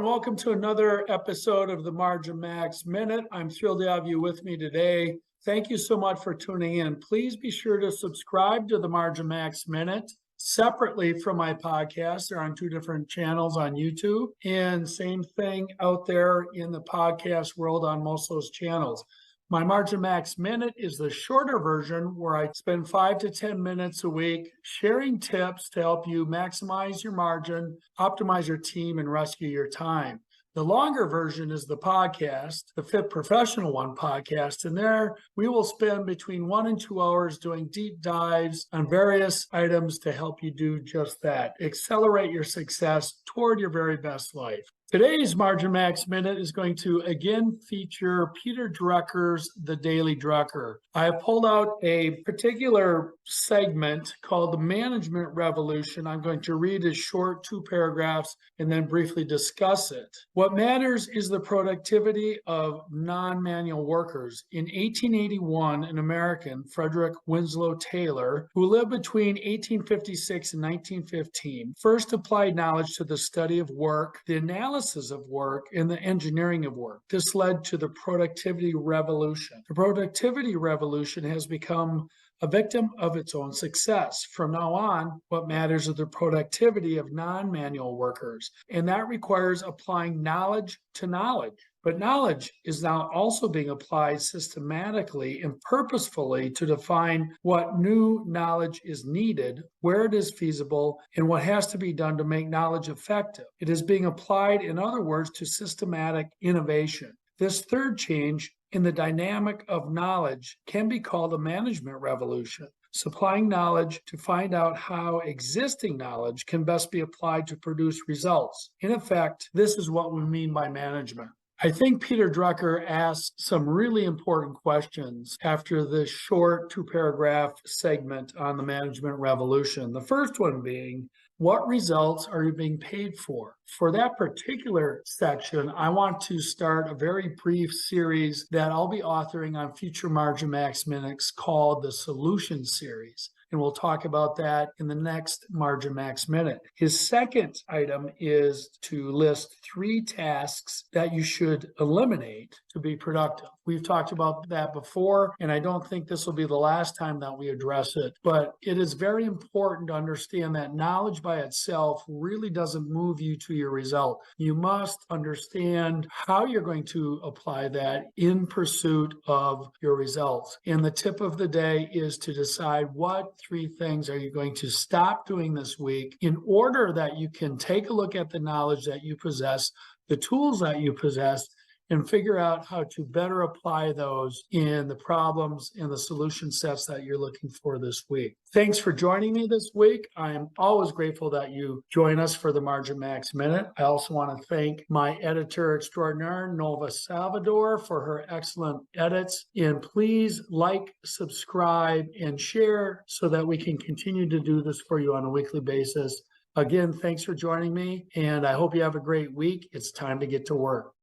welcome to another episode of the Margin Max Minute. I'm thrilled to have you with me today. Thank you so much for tuning in. Please be sure to subscribe to the Margin Max Minute separately from my podcast. They're on two different channels on YouTube, and same thing out there in the podcast world on most of those channels. My Margin Max Minute is the shorter version where I spend 5 to 10 minutes a week sharing tips to help you maximize your margin, optimize your team, and rescue your time. The longer version is the podcast, the Fit Professional One podcast, and there we will spend between 1 and 2 hours doing deep dives on various items to help you do just that. Accelerate your success toward your very best life. Today's Margin Max Minute is going to again feature Peter Drucker's The Daily Drucker. I have pulled out a particular segment called The Management Revolution. I'm going to read a short 2 paragraphs and then briefly discuss it. What matters is the productivity of non-manual workers. In 1881, an American, Frederick Winslow Taylor, who lived between 1856 and 1915, first applied knowledge to the study of work, the analysis of work, and the engineering of work. This led to the productivity revolution. The productivity revolution has become a victim of its own success. From now on, what matters is the productivity of non-manual workers, and that requires applying knowledge to knowledge. But knowledge is now also being applied systematically and purposefully to define what new knowledge is needed, where it is feasible, and what has to be done to make knowledge effective. It is being applied, in other words, to systematic innovation. This third change in the dynamic of knowledge can be called a management revolution, supplying knowledge to find out how existing knowledge can best be applied to produce results. In effect, this is what we mean by management. I think Peter Drucker asked some really important questions after this short 2-paragraph segment on the management revolution. The first one being, what results are you being paid for? For that particular section, I want to start a very brief series that I'll be authoring on future Margin Max Minutes called the Solution Series. And we'll talk about that in the next Margin Max Minute. His second item is to list 3 tasks that you should eliminate to be productive. We've talked about that before, and I don't think this will be the last time that we address it, but it is very important to understand that knowledge by itself really doesn't move you to your result. You must understand how you're going to apply that in pursuit of your results. And the tip of the day is to decide what 3 things are you going to stop doing this week in order that you can take a look at the knowledge that you possess, the tools that you possess, and figure out how to better apply those in the problems and the solution sets that you're looking for this week. Thanks for joining me this week. I am always grateful that you join us for the Margin Max Minute. I also want to thank my editor extraordinaire, 𝗠𝗏 𝗂𝒂𝒃, for her excellent edits. And please like, subscribe, and share so that we can continue to do this for you on a weekly basis. Again, thanks for joining me, and I hope you have a great week. It's time to get to work.